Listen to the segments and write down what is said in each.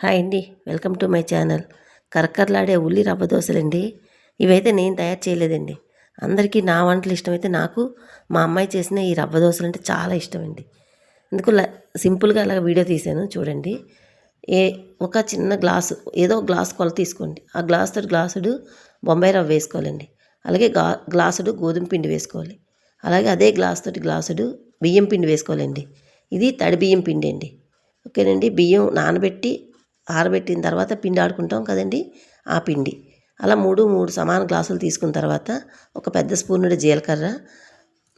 Hi అండి, welcome to my channel. కరకరలాడే ఉల్లి రవ్వ దోశలండి. ఇవైతే నేను తయారు చేయలేదండి. అందరికీ నా వంటలు ఇష్టమైతే నాకు మా అమ్మాయి చేసిన ఈ రవ్వ దోశలు అంటే చాలా ఇష్టమండి. అందుకు సింపుల్గా అలా వీడియో తీశాను చూడండి. ఏ ఒక చిన్న గ్లాసు ఏదో గ్లాస్ కొలత తీసుకోండి. ఆ గ్లాసుడు బొంబాయి రవ్వ వేసుకోవాలండి. అలాగే గ్లాసుడు గోధుమ పిండి వేసుకోవాలి. అలాగే అదే గ్లాసుడు బియ్యం పిండి వేసుకోవాలండి. ఇది తడి బియ్యం పిండి అండి. ఓకేనండి. బియ్యం నానబెట్టి ఆరబెట్టిన తర్వాత పిండి ఆడుకుంటాం కదండి, ఆ పిండి అలా మూడు సమాన గ్లాసులు తీసుకున్న తర్వాత ఒక పెద్ద స్పూనుడు జీలకర్ర,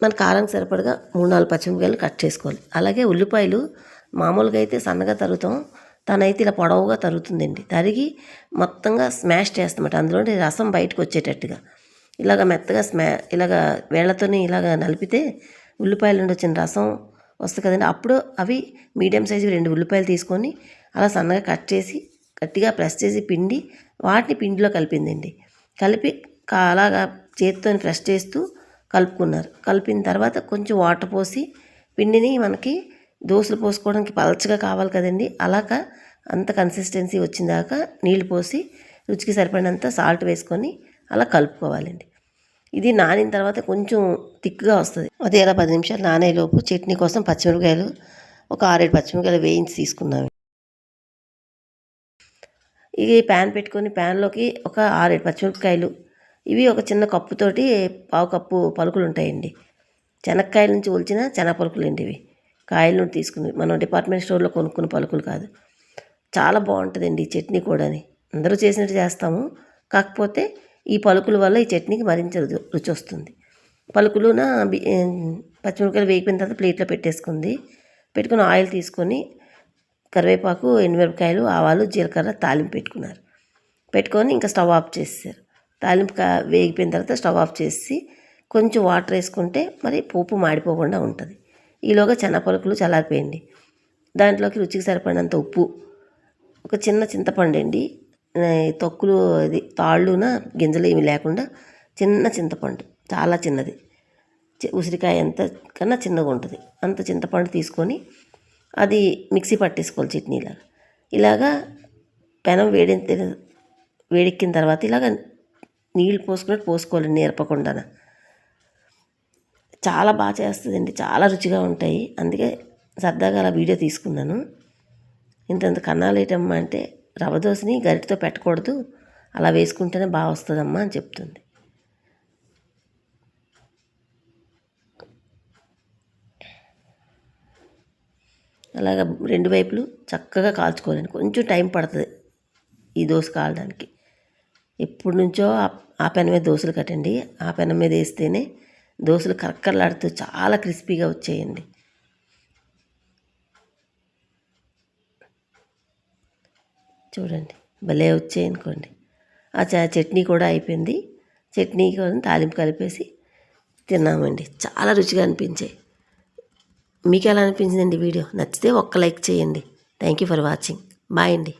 మన కారానికి సరిపడగా 3-4 పచ్చిమిరపకాయలు కట్ చేసుకోవాలి. అలాగే ఉల్లిపాయలు మామూలుగా అయితే సన్నగా తరుగుతాం, తనైతే ఇలా పొడవుగా తరుగుతుందండి. తరిగి మొత్తంగా స్మాష్ చేస్తామట, అందులోని రసం బయటకు వచ్చేటట్టుగా ఇలాగ మెత్తగా ఇలాగ వేళ్లతోని ఇలాగ నలిపితే ఉల్లిపాయల నుండి వచ్చిన రసం వస్తుంది కదండి. అప్పుడు అవి మీడియం సైజు 2 ఉల్లిపాయలు తీసుకొని అలా సన్నగా కట్ చేసి గట్టిగా ప్రెస్ చేసి పిండి వాటిని పిండిలో కలిపిందండి. కలిపి అలాగా చేతితో ప్రెస్ చేస్తూ కలుపుకున్నారు. కలిపిన తర్వాత కొంచెం వాటర్ పోసి పిండిని మనకి దోశలు పోసుకోవడానికి పలచగా కావాలి కదండి, అలాగా అంత కన్సిస్టెన్సీ వచ్చిందాక నీళ్ళు పోసి రుచికి సరిపడినంత సాల్ట్ వేసుకొని అలా కలుపుకోవాలండి. ఇది నానిన తర్వాత కొంచెం థిక్గా వస్తుంది. అదే అలా 10 నిమిషాలు నానేలోపు చట్నీ కోసం పచ్చిమిరపకాయలు ఒక 6-7 పచ్చిమిరపకాయలు వేయించి తీసుకున్నాము. ఇది ప్యాన్ పెట్టుకొని ప్యాన్లోకి ఒక 6-7 పచ్చిమిరపకాయలు, ఇవి ఒక చిన్న కప్పుతోటి 1/2 కప్పు పలుకులు ఉంటాయండి. శనక్కాయల నుంచి ఒలిచిన శనగ పలుకులు అండి. ఇవి కాయల నుండి తీసుకుని మనం డిపార్ట్మెంట్ స్టోర్లో కొనుక్కున్న పలుకులు కాదు. చాలా బాగుంటుందండి ఈ చట్నీ కూడాని. అందరూ చేసినట్టు చేస్తాము, కాకపోతే ఈ పలుకుల వల్ల ఈ చట్నీకి మరింత రుచి వస్తుంది. పలుకులున పచ్చిమిరపకాయలు వేగిపోయిన తర్వాత ప్లేట్లో పెట్టేసుకుంది. పెట్టుకుని ఆయిల్ తీసుకొని కరివేపాకు, ఎండుమిరపకాయలు, ఆవాలు, జీలకర్ర తాలింపు పెట్టుకొని ఇంకా స్టవ్ ఆఫ్ చేసేసారు. తాలింపు వేగిపోయిన తర్వాత స్టవ్ ఆఫ్ చేసి కొంచెం వాటర్ వేసుకుంటే మరి పోపు మాడిపోకుండా ఉంటుంది. ఈలోగా శనగపలుకులు చల్లారిపోయండి. దాంట్లోకి రుచికి సరిపడినంత ఉప్పు, ఒక చిన్న చింతపండు అండి, తొక్కులు అది తాళ్ళున గింజలు ఏమి లేకుండా చిన్న చింతపండు, చాలా చిన్నది, ఉసిరికాయ ఎంత కన్నా చిన్నగా ఉంటుంది అంత చింతపండు తీసుకొని అది మిక్సీ పట్టేసుకోవాలి చట్నీలా. ఇలాగా పెనం వేడెక్కిన తర్వాత ఇలాగ నీళ్ళు పోసుకున్నట్టు పోసుకోవాలి నేర్పకుండా. చాలా బాగా చేస్తుందండి, చాలా రుచిగా ఉంటాయి. అందుకే సరదాగా అలా వీడియో తీసుకున్నాను. ఇంతంత కన్నాలు ఏంటమ్మా అంటే రవ్వ దోశని గరిటతో పెట్టకూడదు, అలా వేసుకుంటేనే బాగా వస్తుందమ్మా అని చెప్తుంది. అలాగ 2 వైపులు చక్కగా కాల్చుకోవాలండి. కొంచెం టైం పడుతుంది ఈ దోశ కాలడానికి. ఎప్పటి నుంచో ఆ పెనం మీద దోశలు కట్టండి, ఆ పెనం మీద వేస్తేనే దోశలు కరకరలాడుతూ చాలా క్రిస్పీగా వచ్చేయండి. చూడండి భలే వచ్చాయనుకోండి. ఆ చట్నీ కూడా అయిపోయింది. చట్నీ కూడా తాలింపు కలిపేసి తిన్నామండి. చాలా రుచిగా అనిపించాయి. మీకు ఎలా అనిపించిందండి వీడియో? నచ్చితే ఒక్క లైక్ చేయండి. Thank you for watching. Bye అండి.